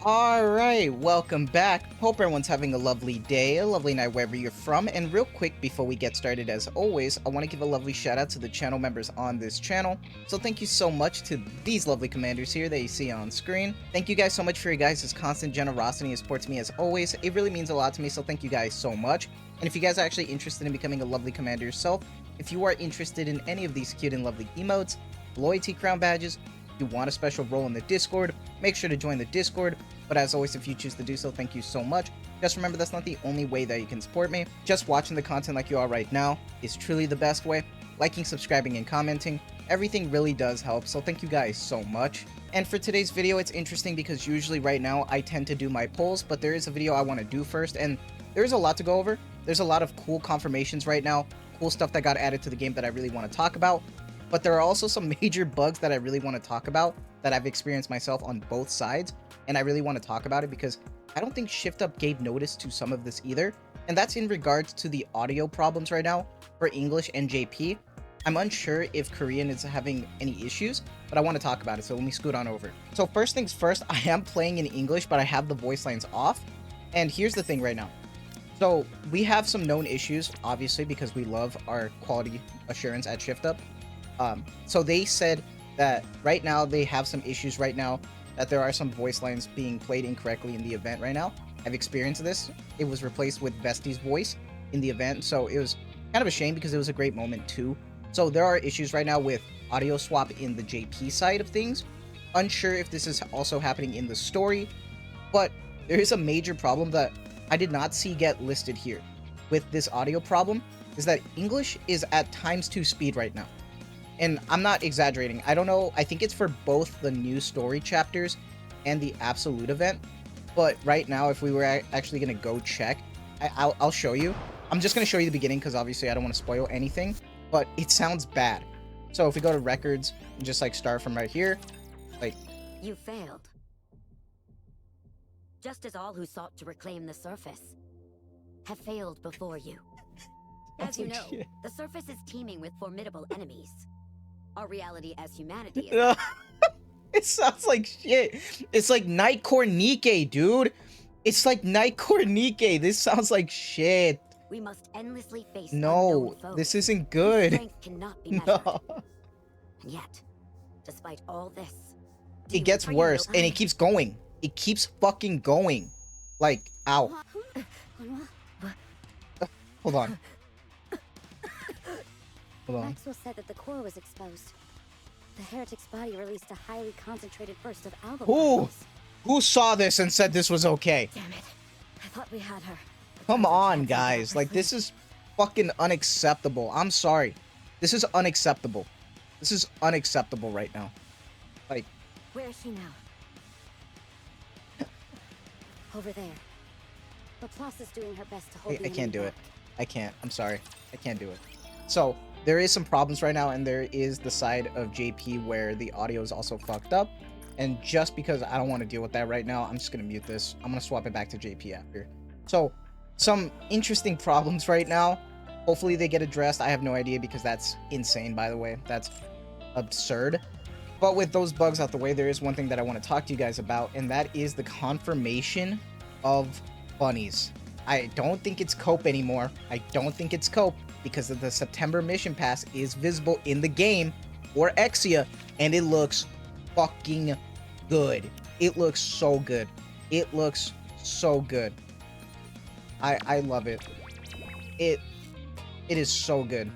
Alright, welcome back. Hope everyone's having a lovely day, a lovely night wherever you're from. And real quick, before we get started, as always, I want to give a lovely shout out to the channel members on this channel. So thank you so much to these lovely commanders here that you see on screen. Thank you guys so much for your guys' constant generosity and support to me as always. It really means a lot to me, so thank you guys so much. And if you guys are actually interested in becoming a lovely commander yourself, if you are interested in any of these cute and lovely emotes, loyalty crown badges, you want a special role in the Discord, make sure to join the Discord. But as always, if you choose to do so, thank you so much. Just remember, that's not the only way that you can support me. Just watching the content like you are right now is truly the best way. Liking, subscribing, and commenting, everything really does help, so thank you guys so much. And for today's video, it's interesting because usually right now I tend to do my polls, but there is a video I want to do first, and there's a lot to go over. There's a lot of cool confirmations right now, cool stuff that got added to the game that I really want to talk about. But there are also some major bugs that I really want to talk about that I've experienced myself on both sides. And I really want to talk about it because I don't think ShiftUp gave notice to some of this either. And that's in regards to the audio problems right now for English and JP. I'm unsure if Korean is having any issues, but I want to talk about it. So let me scoot on over. So first things first, I am playing in English, but I have the voice lines off. And here's the thing right now. So we have some known issues, obviously, because we love our quality assurance at ShiftUp. So they said that right now they have some issues right now, that there are some voice lines being played incorrectly in the event right now. I've experienced this. It was replaced with Vesti's voice in the event, so it was kind of a shame because it was a great moment too. So there are issues right now with audio swap in the JP side of things. Unsure if this is also happening in the story, but there is a major problem that I did not see get listed here with this audio problem, is that English is at ×2 speed right now. And I'm not exaggerating. I don't know. I think it's for both the new story chapters and the absolute event. But right now, if we were actually going to go check, I'll show you. I'm just going to show you the beginning because obviously I don't want to spoil anything. But it sounds bad. So if we go to records and just like start from right here. Like, you failed. Just as all who sought to reclaim the surface have failed before you. As you know, the surface is teeming with formidable enemies. Our reality as humanity is... It sounds like shit. It's like Nightcore Nikke, dude. It's like Nightcore Nikke. This sounds like shit. We must endlessly face no, this isn't good. Strength cannot be measured. No. And yet, despite all this, it gets worse and it keeps going. It keeps fucking going. Like, ow. Hold on. Maxwell said that the core was exposed. The heretic's body released a highly concentrated burst of alpha. Who saw this and said this was okay? Damn it. I thought we had her. Come on, guys. Like, this is fucking unacceptable. I'm sorry. This is unacceptable. This is unacceptable right now. Like, where is she now? Over there. Laplace is doing her best to hold I can't do it. I can't. I'm sorry. I can't do it. So, there is some problems right now, and there is the side of JP where the audio is also fucked up. And just because I don't want to deal with that right now, I'm just going to mute this. I'm going to swap it back to JP after. So, some interesting problems right now. Hopefully they get addressed. I have no idea because that's insane, by the way. That's absurd. But with those bugs out the way, there is one thing that I want to talk to you guys about, and that is the confirmation of Bunnies. I don't think it's Cope anymore. I don't think it's Cope because of the September mission pass is visible in the game or EXIA, and it looks fucking good. It looks so good. It looks so good. I love it. It is so good.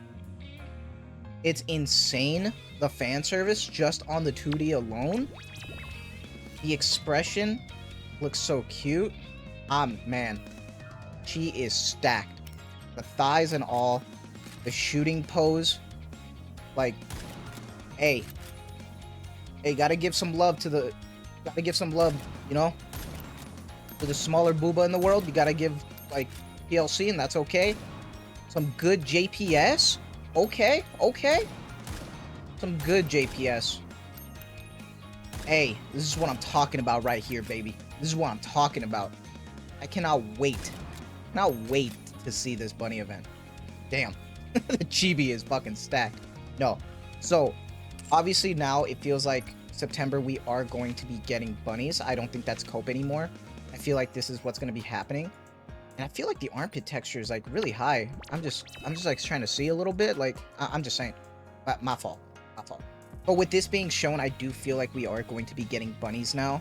It's insane. The fan service just on the 2D alone. The expression looks so cute. Man. She is stacked. The thighs and all. The shooting pose. Like, hey. Hey, gotta give some love to the... Gotta give some love, you know? To the smaller booba in the world. You gotta give, like, PLC, and that's okay. Some good JPS. Okay, okay. Some good JPS. Hey, this is what I'm talking about right here, baby. This is what I'm talking about. I cannot wait. Cannot wait to see this bunny event. Damn. The chibi is fucking stacked. No. So, obviously now it feels like September, we are going to be getting bunnies. I don't think that's cope anymore. I feel like this is what's going to be happening. And I feel like the armpit texture is like really high. I'm just like trying to see a little bit. Like, I'm just saying. My fault. My fault. But with this being shown, I do feel like we are going to be getting bunnies now.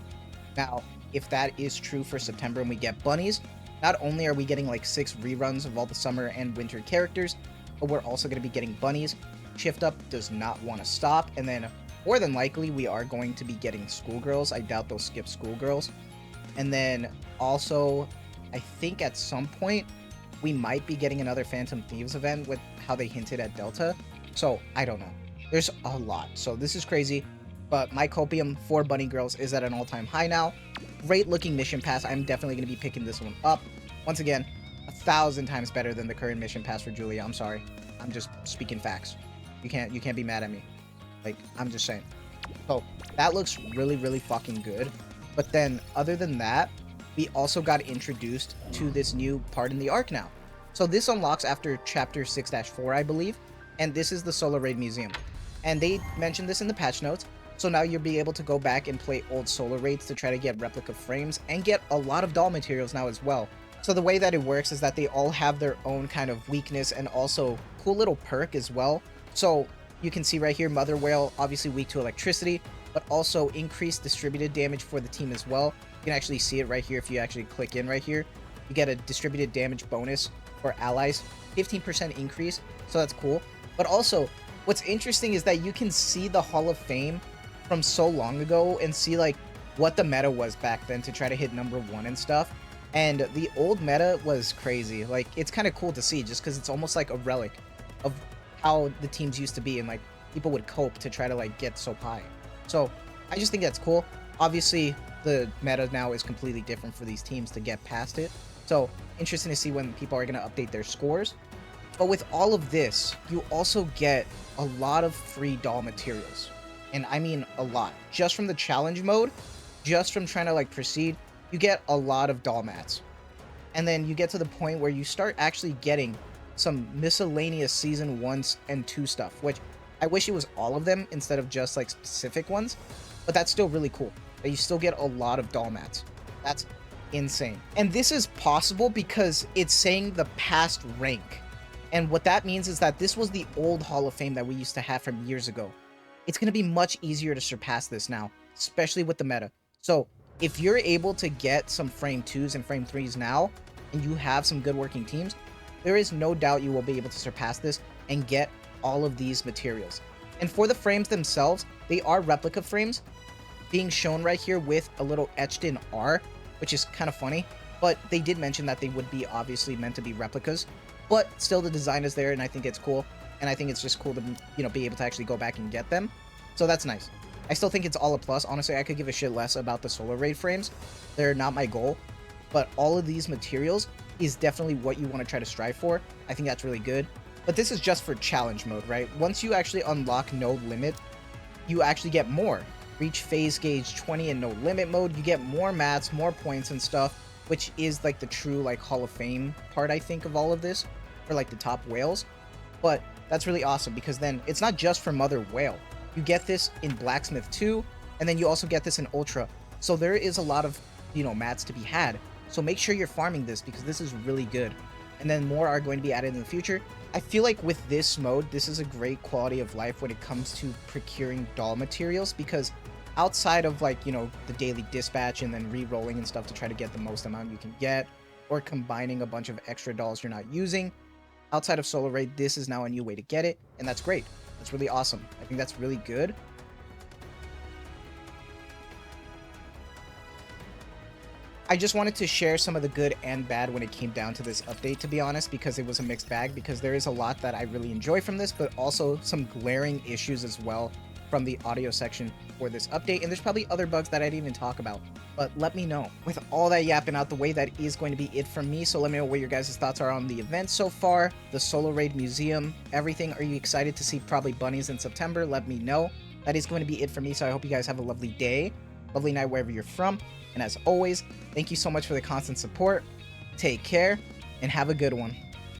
Now, if that is true for September and we get bunnies, not only are we getting like 6 reruns of all the summer and winter characters, but we're also going to be getting bunnies. Shift Up does not want to stop. And then, more than likely, we are going to be getting schoolgirls. I doubt they'll skip schoolgirls. And then, also, I think at some point, we might be getting another Phantom Thieves event with how they hinted at Delta. So, I don't know. There's a lot. So, this is crazy. But my copium for Bunny Girls is at an all-time high now. Great looking mission pass. I'm definitely going to be picking this one up. Once again, 1,000 times better than the current mission pass for Julia. I'm sorry. I'm just speaking facts. You can't be mad at me. Like, I'm just saying. So, that looks really, really fucking good. But then, other than that, we also got introduced to this new part in the arc now. So this unlocks after chapter 6-4, I believe. And this is the Solar Raid Museum. And they mentioned this in the patch notes. So now you'll be able to go back and play old Solar Raids to try to get replica frames and get a lot of doll materials now as well. So the way that it works is that they all have their own kind of weakness and also cool little perk as well. So you can see right here, Mother Whale, obviously weak to electricity, but also increased distributed damage for the team as well. You can actually see it right here if you actually click in right here. You get a distributed damage bonus for allies, 15% increase, so that's cool. But also, what's interesting is that you can see the Hall of Fame from so long ago and see like what the meta was back then to try to hit number 1 and stuff. And the old meta was crazy. Like, it's kind of cool to see just because it's almost like a relic of how the teams used to be and like people would cope to try to like get so high. So I just think that's cool. Obviously, the meta now is completely different for these teams to get past it. So interesting to see when people are going to update their scores. But with all of this, you also get a lot of free doll materials. And I mean a lot. Just from the challenge mode, just from trying to like proceed, you get a lot of doll mats. And then you get to the point where you start actually getting some miscellaneous season 1 and 2 stuff, which I wish it was all of them instead of just like specific ones. But that's still really cool. That you still get a lot of doll mats. That's insane. And this is possible because it's saying the past rank. And what that means is that this was the old Hall of Fame that we used to have from years ago. It's going to be much easier to surpass this now, especially with the meta. So if you're able to get some frame 2s and frame 3s now, and you have some good working teams, there is no doubt you will be able to surpass this and get all of these materials. And for the frames themselves, they are replica frames being shown right here with a little etched in R, which is kind of funny, but they did mention that they would be obviously meant to be replicas, but still the design is there and I think it's cool. And I think it's just cool to, you know, be able to actually go back and get them. So that's nice. I still think it's all a plus. Honestly, I could give a shit less about the Solar Raid frames. They're not my goal, but all of these materials is definitely what you want to try to strive for. I think that's really good. But this is just for challenge mode, right? Once you actually unlock no limit, you actually get more. Reach phase gauge 20 in no limit mode, you get more mats, more points and stuff, which is like the true like Hall of Fame part, I think, of all of this for like the top whales. But that's really awesome because then it's not just for Mother Whale. You get this in Blacksmith 2, and then you also get this in Ultra. So there is a lot of, you know, mats to be had. So make sure you're farming this because this is really good. And then more are going to be added in the future. I feel like with this mode, this is a great quality of life when it comes to procuring doll materials because outside of like, you know, the daily dispatch and then re-rolling and stuff to try to get the most amount you can get, or combining a bunch of extra dolls you're not using, outside of Solar Raid, this is now a new way to get it, and that's great. That's really awesome. I think that's really good. I just wanted to share some of the good and bad when it came down to this update, to be honest, because it was a mixed bag, because there is a lot that I really enjoy from this, but also some glaring issues as well from the audio section for this update, and there's probably other bugs that I didn't even talk about, but let me know. With all that yapping out the way, that is going to be it from me, so let me know what your guys' thoughts are on the event so far, the Solar Raid Museum, everything. Are you excited to see probably bunnies in September? Let me know. That is going to be it for me, so I hope you guys have a lovely day, lovely night wherever you're from, and as always, thank you so much for the constant support. Take care, and have a good one.